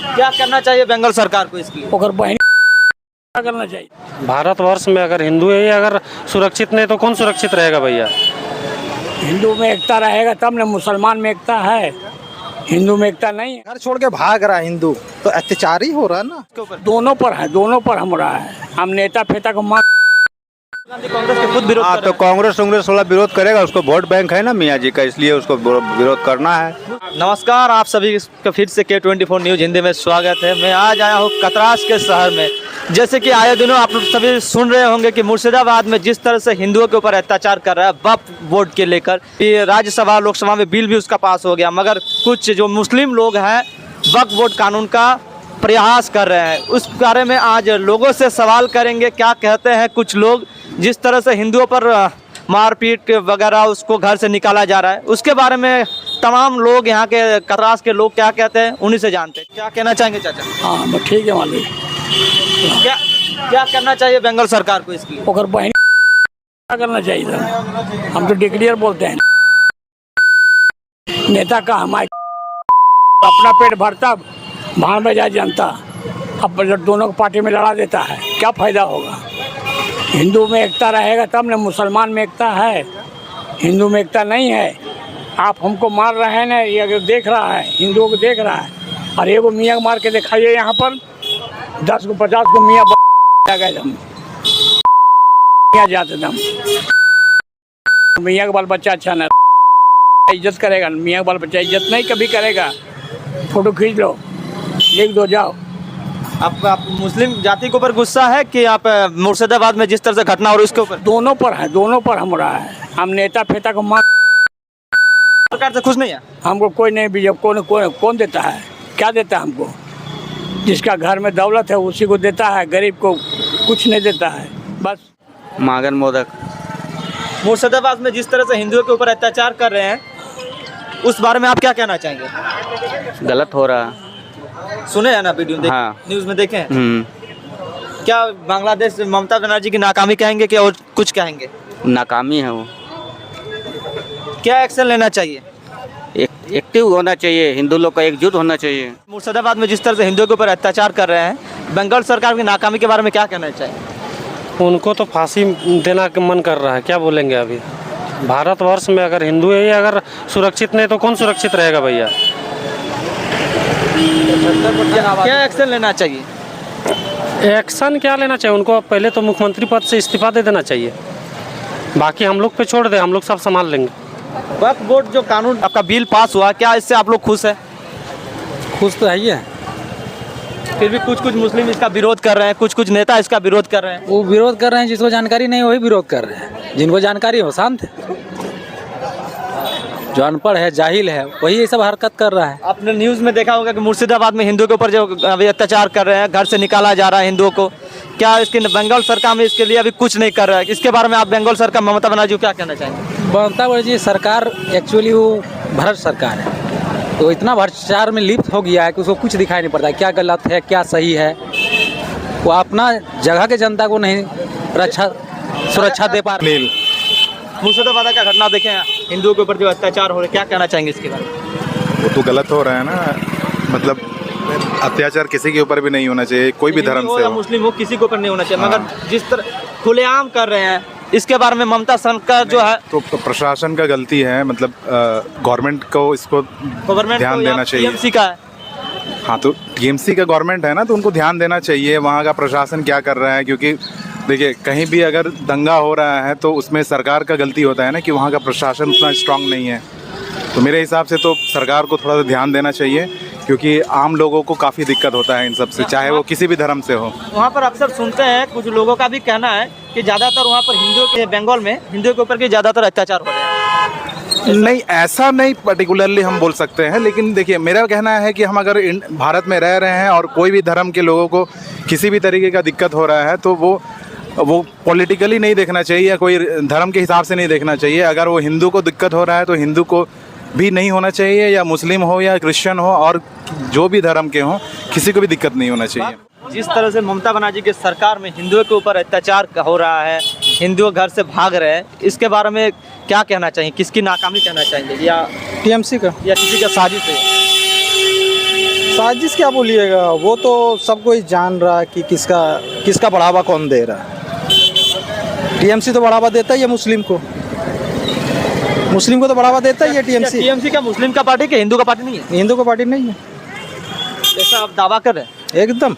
क्या करना चाहिए बंगाल सरकार को इसकी? क्या करना चाहिए? भारतवर्ष में अगर हिंदू है अगर सुरक्षित नहीं तो कौन सुरक्षित रहेगा भैया? हिंदू में एकता रहेगा तब न, मुसलमान में एकता है, हिंदू में एकता नहीं है। घर छोड़ के भाग रहा है हिंदू तो अत्याचार ही हो रहा है ना। दोनों पर है, दोनों पर हम रहा है। हम नेता फेता को मार कांग्रेस के खुद विरोध कर तो कांग्रेस वाला विरोध करेगा, उसको वोट बैंक है ना मियाँ जी का, इसलिए उसको विरोध करना है। नमस्कार, आप सभी का फिर से K24 न्यूज हिंदी में स्वागत है। मैं आज आया हूँ कतरास के शहर में। जैसे कि आए दिनों आप लोग सभी सुन रहे होंगे कि मुर्शिदाबाद में जिस तरह से हिंदुओं के ऊपर अत्याचार कर रहा है वक्फ बोर्ड के लेकर, ये राज्यसभा लोकसभा में बिल भी उसका पास हो गया, मगर कुछ जो मुस्लिम लोग हैं वक्फ बोर्ड कानून का प्रयास कर रहे हैं। उस बारे में आज लोगों से सवाल करेंगे, क्या कहते हैं कुछ लोग। जिस तरह से हिंदुओं पर मारपीट वगैरह उसको घर से निकाला जा रहा है, उसके बारे में तमाम लोग यहाँ के कतरास के लोग क्या कहते हैं उन्हीं से जानते हैं। क्या कहना चाहेंगे चाचा? हाँ बस ठीक है मालिक। क्या क्या करना चाहिए बंगाल सरकार को इसकी? ओकर बहन क्या करना चाहिए था? हम तो डिक्लेयर बोलते हैं नेता का, हमारे अपना पेट भरता भाड़ में जाए जनता, अब दोनों को पार्टी में लड़ा देता है, क्या फायदा होगा? हिंदू में एकता रहेगा तब न, मुसलमान में एकता है, हिंदू में एकता नहीं है। आप हमको मार रहे हैं ना, ये अगर देख रहा है, हिंदुओं को देख रहा है, और एगो मियाँ मार के दिखाइए यहाँ पर 10 को 50 को मियाँ गए दम जाते दम। मियाँ का बाल बच्चा अच्छा ना इज्जत करेगा, मियाँ का बाल बच्चा इज्जत नहीं कभी करेगा। फोटो खींच लो, लिख दो, जाओ। आप मुस्लिम जाति के ऊपर गुस्सा है कि आप मुर्शिदाबाद में जिस तरह से घटना हो रही है उसके ऊपर? दोनों पर है, दोनों पर हम रहा है। हम नेता फेता को मार सरकार से खुश नहीं है? हमको कोई नहीं, बीजेपी कौन देता है? क्या देता है हमको? जिसका घर में दौलत है उसी को देता है, गरीब को कुछ नहीं देता है। बस मागन मोदक। मुर्शिदाबाद में जिस तरह से हिंदुओं के ऊपर अत्याचार कर रहे हैं उस बारे में आप क्या कहना चाहेंगे? गलत हो रहा है। सुने हैं ना वीडियो? हाँ। न्यूज़ में देखे हैं? क्या बांग्लादेश ममता बनर्जी की नाकामी कहेंगे कि और कुछ कहेंगे? नाकामी है वो। क्या एक्शन लेना चाहिए? एक्टिव होना चाहिए, हिंदू लोग का एकजुट होना चाहिए। मुर्शिदाबाद में जिस तरह से हिंदुओं के ऊपर अत्याचार कर रहे हैं, बंगाल सरकार की नाकामी के बारे में क्या कहना चाहिए? उनको तो फांसी देना का मन कर रहा है, क्या बोलेंगे अभी? भारतवर्ष में अगर हिंदू है अगर सुरक्षित नहीं तो कौन सुरक्षित रहेगा भैया? क्या एक्शन लेना चाहिए? एक्शन क्या लेना चाहिए? उनको पहले तो मुख्यमंत्री पद से इस्तीफा दे देना चाहिए, बाकी हम लोग पे छोड़ दे, हम लोग सब संभाल लेंगे। वक्फ बोर्ड जो कानून आपका बिल पास हुआ, क्या इससे आप लोग खुश हैं? खुश तो है ही है, फिर भी कुछ कुछ मुस्लिम इसका विरोध कर रहे हैं, कुछ कुछ नेता इसका विरोध कर रहे हैं। वो विरोध कर रहे हैं, जिसको जानकारी नहीं वही विरोध कर रहे हैं। जिनको जानकारी हो शांत है, जो अनपढ़ है जाहिल है वही ये सब हरकत कर रहा है। आपने न्यूज़ में देखा होगा कि मुर्शिदाबाद में हिंदुओं के ऊपर जो अभी अत्याचार कर रहे हैं, घर से निकाला जा रहा है हिंदुओं को, क्या इसकी बंगाल सरकार में इसके लिए अभी कुछ नहीं कर रहा है? इसके बारे में आप बंगाल सरकार ममता बनर्जी को क्या कहना चाहेंगे? ममता बनर्जी सरकार एक्चुअली वो भ्रष्ट सरकार है, तो इतना भ्रष्टाचार में लिप्त हो गया है कि उसको कुछ दिखाई नहीं पड़ता है, क्या गलत है क्या सही है। वो अपना जगह के जनता को नहीं सुरक्षा दे पा रहे। मुर्शिदाबाद का घटना देखें, हिंदुओं के ऊपर जो अत्याचार हो रहे हैं, क्या कहना चाहेंगे इसके बारे में? वो तो गलत हो रहा है ना, मतलब अत्याचार किसी के ऊपर भी नहीं होना चाहिए, कोई भी धर्म से हो या हो। मुस्लिम हो, किसी के ऊपर नहीं होना चाहिए। मगर जिस तरह खुलेआम कर रहे हैं, इसके बारे में ममता सरकार जो है तो प्रशासन का गलती है, मतलब गवर्नमेंट को इसको ध्यान देना चाहिए। TMC का है। हाँ, तो TMC का गवर्नमेंट है ना, तो उनको ध्यान देना चाहिए वहाँ का प्रशासन क्या कर रहा है। क्योंकि देखिए, कहीं भी अगर दंगा हो रहा है तो उसमें सरकार का गलती होता है ना कि वहाँ का प्रशासन उतना स्ट्रांग नहीं है। तो मेरे हिसाब से तो सरकार को थोड़ा सा ध्यान देना चाहिए, क्योंकि आम लोगों को काफ़ी दिक्कत होता है इन सब से, चाहे वो किसी भी धर्म से हो। वहाँ पर अक्सर सुनते हैं, कुछ लोगों का भी कहना है कि ज़्यादातर वहाँ पर हिंदुओं के, बंगाल में हिंदुओं के ऊपर के ज़्यादातर अत्याचार हो रहे हैं। नहीं, ऐसा नहीं पर्टिकुलरली हम बोल सकते हैं, लेकिन देखिए मेरा कहना है कि हम अगर भारत में रह रहे हैं और कोई भी धर्म के लोगों को किसी भी तरीके का दिक्कत हो रहा है तो वो पॉलिटिकली नहीं देखना चाहिए या कोई धर्म के हिसाब से नहीं देखना चाहिए। अगर वो हिंदू को दिक्कत हो रहा है तो हिंदू को भी नहीं होना चाहिए, या मुस्लिम हो या क्रिश्चियन हो और जो भी धर्म के हों, किसी को भी दिक्कत नहीं होना चाहिए। जिस तरह से ममता बनर्जी की सरकार में हिंदुओं के ऊपर अत्याचार हो रहा है, हिंदुओं घर से भाग रहे हैं, इसके बारे में क्या कहना चाहिए? किसकी नाकामी कहना चाहेंगे, या TMC का या किसी का साजिश है? साजिश क्या बोलिएगा, वो तो सब कोई जान रहा है कि किसका बढ़ावा कौन दे रहा है। टीएमसी तो बढ़ावा देता ही है मुस्लिम को तो बढ़ावा देता ही है टीएमसी। टीएमसी क्या मुस्लिम का पार्टी कि हिंदू का पार्टी नहीं है? हिंदू का पार्टी नहीं है, ऐसा आप दावा कर रहे हैं? एकदम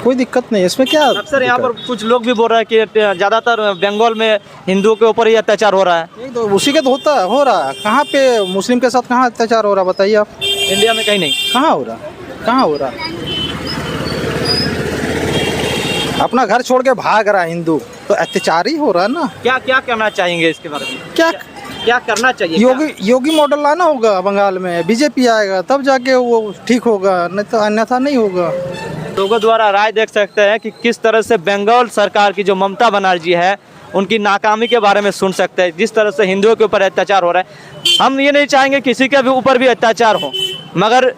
कोई दिक्कत नहीं है इसमें। क्या अक्सर यहाँ पर कुछ लोग भी बोल रहे हैं कि ज़्यादातर बंगाल में हिंदुओं के ऊपर ही अत्याचार हो रहा है। एक तो उसी के तो हो रहा है। कहाँ पे मुस्लिम के साथ कहाँ अत्याचार हो रहा बताइए आप? इंडिया में कहीं नहीं। कहाँ हो रहा? अपना घर छोड़ के भाग रहा है हिंदू, तो अत्याचार ही हो रहा है ना। क्या करना चाहेंगे इसके बारे में? क्या करना चाहिए? योगी मॉडल लाना होगा बंगाल में, बीजेपी आएगा तब जाके वो ठीक होगा, नहीं तो अन्यथा नहीं होगा। लोगों द्वारा राय देख सकते हैं कि किस तरह से बंगाल सरकार की जो ममता बनर्जी है उनकी नाकामी के बारे में सुन सकते हैं। जिस तरह से हिंदुओं के ऊपर अत्याचार हो रहा है, हम ये नहीं चाहेंगे किसी के भी ऊपर भी अत्याचार हो, मगर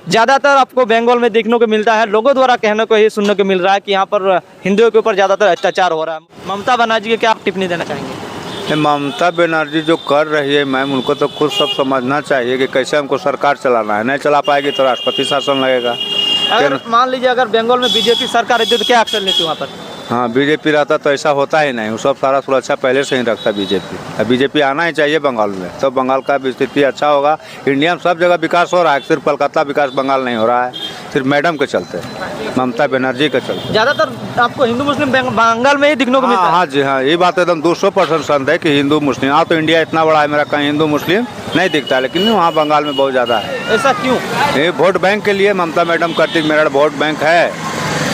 ज़्यादातर आपको बंगाल में देखने को मिलता है, लोगों द्वारा कहने को यही सुनने को मिल रहा है कि यहाँ पर हिंदुओं के ऊपर ज़्यादातर अत्याचार हो रहा है। ममता बनर्जी के क्या आप टिप्पणी देना चाहेंगे? ममता बनर्जी जो कर रही है मैम, उनको तो खुद सब समझना चाहिए कि कैसे हमको सरकार चलाना है। नहीं चला पाएगी तो राष्ट्रपति शासन लगेगा। अगर मान लीजिए अगर बंगाल में बीजेपी सरकार रहती तो क्या एक्शन लेती वहाँ पर? हाँ, बीजेपी रहता तो ऐसा होता ही नहीं। वो सब सारा सुरक्षा पहले से ही रखता बीजेपी। बीजेपी आना ही चाहिए बंगाल में, तो बंगाल का भी स्थिति अच्छा होगा। इंडिया में सब जगह विकास हो रहा है, सिर्फ कोलकाता विकास बंगाल नहीं हो रहा है, सिर्फ मैडम के चलते, ममता बनर्जी के चलते। ज़्यादातर आपको हिंदू मुस्लिम बंगाल में ही दिखने को मिलता है। हाँ जी, हाँ, ये बात एकदम 200% संत है कि हिंदू मुस्लिम। हाँ, तो इंडिया इतना बड़ा है, मेरा कहीं हिंदू मुस्लिम नहीं दिखता, लेकिन वहाँ बंगाल में बहुत ज़्यादा है। ऐसा क्यों? ये वोट बैंक के लिए ममता मैडम करती, मेरा वोट बैंक है।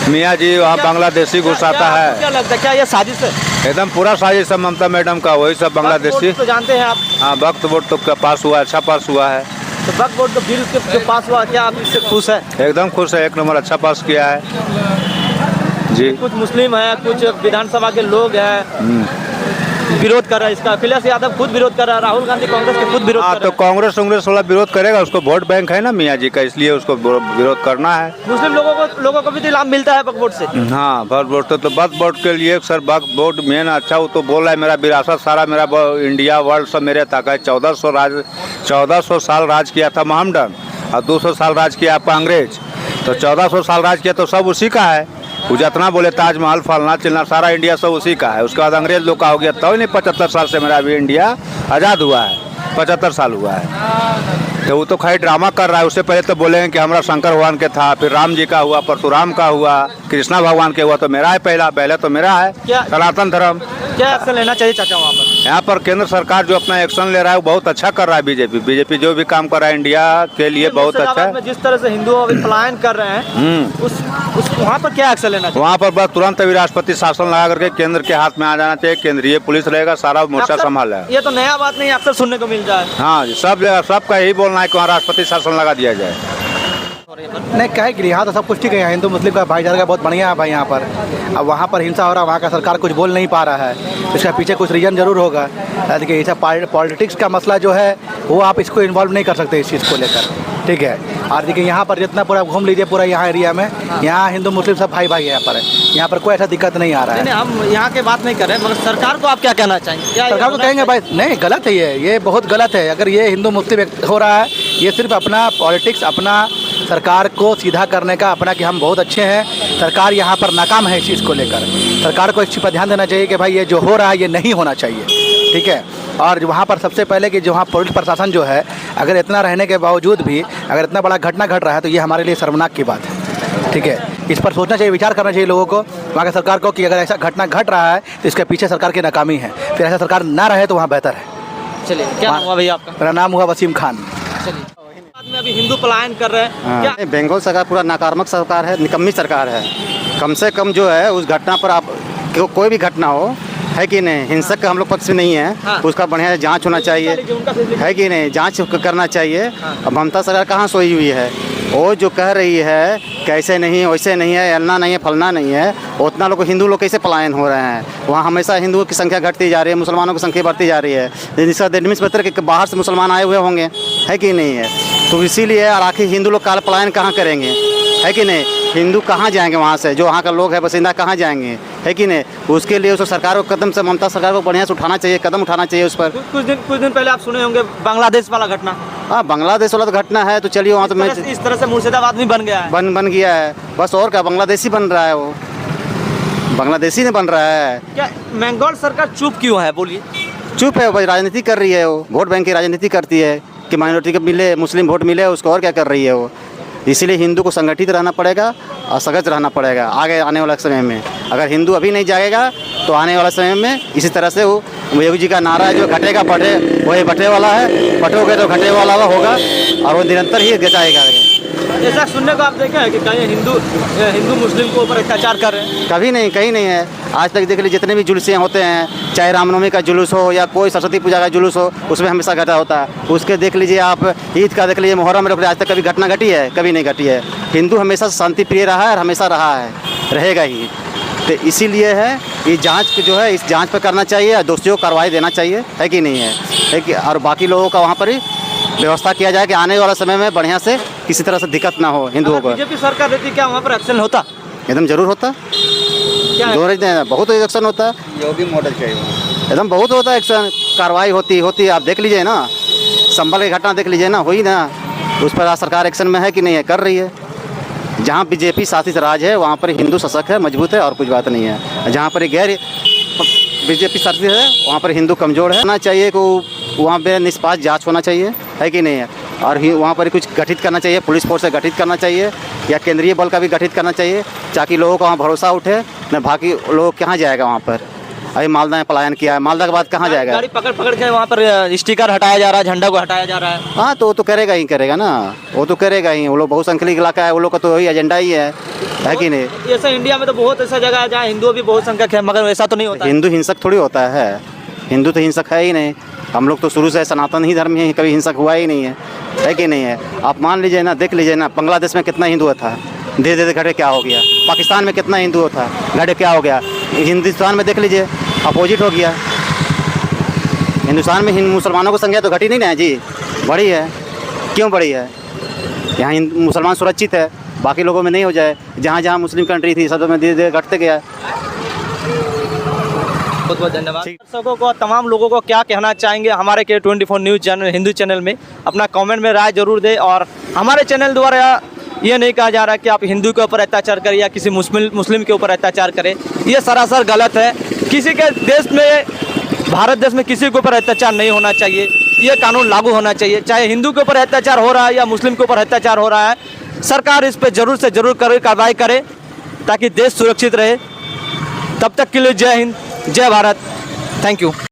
मियाँ जी वहाँ बांग्लादेशी घुसाता है। क्या लगता है, क्या ये साजिश है? एकदम पूरा साजिश है ममता मैडम का, वही सब बांग्लादेशी। तो जानते हैं आप। हाँ, वक्त वोट तो पास हुआ, अच्छा पास हुआ है। तो वक्त वोट तो बिल के पास हुआ, क्या आप इससे खुश है? एकदम खुश है, 1 नंबर अच्छा पास किया है जी। कुछ मुस्लिम है, कुछ विधानसभा के लोग हैं विरोध कर रहा है इसका। अखिलेश यादव खुद विरोध कर रहा है, राहुल गांधी कांग्रेस के खुद विरोध कर रहे तो हैं। कांग्रेस वाला विरोध करेगा, उसको वोट बैंक है ना मियाँ जी का, इसलिए उसको विरोध करना है। मुस्लिम लोगों को भी तो लाभ मिलता है वक्त वोट से। हाँ, वोट तो वक्त वोट के लिए सर, वक्त वोट मेन अच्छा। वो तो बोल रहा है मेरा विरासत सारा, मेरा इंडिया वर्ल्ड सब मेरे तक है। 1400 साल राज किया था मोहम्मदन और 200 साल राज किया आपका अंग्रेज, तो 1400 साल राज किया तो सब उसी का है। वो जितना बोले ताजमहल फलना चिलना सारा इंडिया सब उसी का है। उसके बाद अंग्रेज लोग का हो गया, तो नहीं 75 साल से मेरा अभी इंडिया आज़ाद हुआ है, 75 साल हुआ है। तो वो तो खाली ड्रामा कर रहा है। उससे पहले तो बोलेंगे कि हमारा शंकर भगवान के था, फिर राम जी का हुआ, परशुराम का हुआ, कृष्णा भगवान के हुआ, तो मेरा है पहले तो मेरा है सनातन धर्म। क्या एक्शन लेना चाहिए चाचा वहाँ पर? यहाँ पर केंद्र सरकार जो अपना एक्शन ले रहा है वो बहुत अच्छा कर रहा है। बीजेपी जो भी काम कर रहा है इंडिया के लिए बहुत अच्छा है। जिस तरह से हिंदू अभी पलायन कर रहे हैं, उस वहाँ पर क्या एक्शन लेना चाहिए? वहाँ पर बस तुरंत अभी राष्ट्रपति शासन लगा करके केंद्र के हाथ में आ जाना चाहिए। केंद्रीय पुलिस रहेगा, सारा मोर्चा संभालेगा। ये तो नया बात नहीं, अक्सर सुनने को मिलता है। हाँ, सब जगह सबका यही बोलना है कि वहाँ राष्ट्रपति शासन लगा दिया जाए। नहीं, कहे कि यहाँ तो सब कुछ ठीक है, हिंदू मुस्लिम का भाईचारा बहुत बढ़िया है भाई यहाँ पर। अब वहाँ पर हिंसा हो रहा है, वहाँ का सरकार कुछ बोल नहीं पा रहा है, इसका पीछे कुछ रीजन जरूर होगा। देखिए, ऐसा पॉलिटिक्स का मसला जो है वो आप इसको इन्वॉल्व नहीं कर सकते इस चीज़ को लेकर, ठीक है। और देखिए यहाँ पर जितना पूरा घूम लीजिए पूरा यहाँ एरिया में, यहाँ हिंदू मुस्लिम सब भाई भाई यहाँ पर है, यहाँ पर कोई ऐसा दिक्कत नहीं आ रहा है। हम यहाँ के बात नहीं कर रहे हैं, मगर सरकार को आप क्या कहना चाहेंगे? सरकार को कहेंगे भाई नहीं, गलत है ये बहुत गलत है। अगर ये हिंदू मुस्लिम हो रहा है, ये सिर्फ अपना पॉलिटिक्स, अपना सरकार को सीधा करने का अपना कि हम बहुत अच्छे हैं, सरकार यहाँ पर नाकाम है इस चीज़ को लेकर। सरकार को इस चीज़ पर ध्यान देना चाहिए कि भाई ये जो हो रहा है ये नहीं होना चाहिए, ठीक है। और वहाँ पर सबसे पहले कि जो वहाँ पुलिस प्रशासन जो है, अगर इतना रहने के बावजूद भी अगर इतना बड़ा घटना घट रहा है तो ये हमारे लिए शर्मनाक की बात है, ठीक है। इस पर सोचना चाहिए, विचार करना चाहिए लोगों को, वहाँ की सरकार को, कि अगर ऐसा घटना घट रहा है तो इसके पीछे सरकार की नाकामी है। फिर ऐसा सरकार ना रहे तो वहाँ बेहतर है। चलिए, क्या नाम हुआ भैया आपका? मेरा नाम हुआ वसीम खान। चलिए, में अभी हिंदू पलायन कर रहे हैं, क्या बंगाल सरकार पूरा नकारात्मक सरकार है, निकम्मी सरकार है। कम से कम जो है उस घटना पर आप कोई भी घटना हो, है कि नहीं, हिंसक का हम लोग पक्ष में नहीं है। हाँ। उसका बढ़िया जांच होना चाहिए, है कि नहीं, जांच करना चाहिए। अब ममता सरकार कहाँ सोई हुई है? वो जो कह रही है कैसे नहीं, वैसे नहीं है, अलना नहीं है, फलना नहीं है, उतना लोग हिंदू लोग कैसे पलायन हो रहे हैं? वहाँ हमेशा हिंदुओं की संख्या घटती जा रही है, मुसलमानों की संख्या बढ़ती जा रही है। जिसका एडमिस पत्र के बाहर से मुसलमान आए हुए होंगे, है कि नहीं है? तो इसीलिए और आखिर हिंदू लोग काल पलायन कहाँ करेंगे, है कि नहीं? हिंदू कहाँ जाएंगे वहाँ से, जो वहाँ का लोग है बसिंदा कहाँ जाएंगे, है कि नहीं? उसके लिए उस सरकार को कदम से, ममता सरकार को बढ़िया से उठाना चाहिए, कदम उठाना चाहिए उस पर। कुछ दिन पहले आप सुने होंगे बांग्लादेश वाला घटना, हाँ बांग्लादेश वाला तो घटना है तो चलिए वहाँ तो मैं इस तरह से मुर्शिदाबाद भी बन गया है। बन गया है बस, और क्या बांग्लादेशी बन रहा है, वो बांग्लादेशी ने बन रहा है। क्या बंगाल सरकार चुप क्यों है, बोलिए? चुप है भाई, राजनीति कर रही है वो, वोट बैंक की राजनीति करती है कि माइनॉरिटी को मिले, मुस्लिम वोट मिले उसको, और क्या कर रही है वो। इसीलिए हिंदू को संगठित रहना पड़ेगा और सजग रहना पड़ेगा आगे आने वाले समय में। अगर हिंदू अभी नहीं जागेगा तो आने वाले समय में इसी तरह से वो योगी जी का नारा है जो घटेगा पटे वही बटे वाला है, पटोगे तो घटे वाला होगा और वो निरंतर ही जाएगा। ऐसा सुनने को आप देखे हैं कि कहीं हिंदू मुस्लिम को ऊपर अत्याचार कर रहे हैं? कभी नहीं, कहीं नहीं है। आज तक देख लीजिए जितने भी जुलूस होते हैं, चाहे रामनवमी का जुलूस हो या कोई सरस्वती पूजा का जुलूस हो, उसमें हमेशा घटा होता है। उसके देख लीजिए आप ईद का देख लीजिए, मुहर्रम में आज तक कभी घटना घटी है? कभी नहीं घटी है। हिंदू हमेशा शांति प्रिय रहा है और हमेशा रहा है, रहेगा ही। तो इसीलिए है ये जांच जो है इस जांच पर करना चाहिए और दोषियों को कार्रवाई देना चाहिए, है कि नहीं है कि, और बाकी लोगों का वहाँ पर ही व्यवस्था किया जाए कि आने वाले समय में बढ़िया से किसी तरह से दिक्कत ना हो हिंदुओं को। बीजेपी सरकार रहती क्या वहाँ पर एक्शन होता? एकदम जरूर होता, बहुत एक्शन होता है, योगी मॉडल चाहिए एकदम, बहुत होता है एक्शन, कार्रवाई होती। आप देख लीजिए ना, संभल की घटना देख लीजिए ना, हुई ना, उस पर आज सरकार एक्शन में है कि नहीं है, कर रही है। जहाँ बीजेपी शासित राज है वहाँ पर हिंदू सशक्त है, मजबूत है और कुछ बात नहीं है। जहाँ पर गैर बीजेपी शासित है वहाँ पर हिंदू कमज़ोर है। होना चाहिए कि वहाँ पर निष्पक्ष जांच होना चाहिए, है कि नहीं है, और वहाँ पर कुछ गठित करना चाहिए, पुलिस फोर्स से गठित करना चाहिए या केंद्रीय बल का भी गठित करना चाहिए ताकि लोगों का वहाँ भरोसा उठे। न बाकी लोग कहाँ जाएगा वहाँ पर, अभी मालदा में पलायन किया है, मालदा के बाद कहाँ जाएगा? गाड़ी पकड़ के वहाँ पर स्टिकर हटाया जा रहा है, झंडा को हटाया जा रहा है। हाँ तो वो तो करेगा ना, वो तो करेगा ही। वो लोग बहुसंख्यक इलाका है, वो लोग का तो वही एजेंडा ही है कि नहीं? ऐसा इंडिया में तो बहुत ऐसा जगह है जहाँ हिंदू भी बहुत संख्यक है, मगर ऐसा तो नहीं होता। हिंदू हिंसक थोड़ी होता है, हिंदू तो हिंसक है ही नहीं। हम लोग तो शुरू से सनातन ही धर्म है, कभी हिंसक हुआ ही नहीं है कि नहीं है? आप मान लीजिए ना, देख लीजिए ना, बांग्लादेश में कितना हिंदू था, धीरे धीरे घटे क्या हो गया। पाकिस्तान में कितना हिंदू था, घटे क्या हो गया। हिंदुस्तान में देख लीजिए अपोजिट हो गया। हिंदुस्तान में मुसलमानों की संख्या तो घटी नहीं ना जी, बढ़ी है। क्यों बढ़ी है? यहाँ मुसलमान सुरक्षित है, बाकी लोगों में नहीं हो जाए। जहाँ जहाँ मुस्लिम कंट्री थी सब में धीरे धीरे घटते गया। बहुत बहुत धन्यवाद। दर्शकों को, तमाम लोगों को क्या कहना चाहेंगे हमारे K24 news channel Hindu channel में, अपना कमेंट में राय जरूर दें। और हमारे चैनल द्वारा ये नहीं कहा जा रहा कि आप हिंदू के ऊपर अत्याचार करें या किसी मुस्लिम के ऊपर अत्याचार करें, ये सरासर गलत है। किसी के देश में, भारत देश में किसी के ऊपर अत्याचार नहीं होना चाहिए, ये कानून लागू होना चाहिए। चाहे हिंदू के ऊपर अत्याचार हो रहा है या मुस्लिम के ऊपर अत्याचार हो रहा है, सरकार इस पर ज़रूर से ज़रूर कार्रवाई करे ताकि देश सुरक्षित रहे। तब तक के लिए जय हिंद, जय भारत, थैंक यू।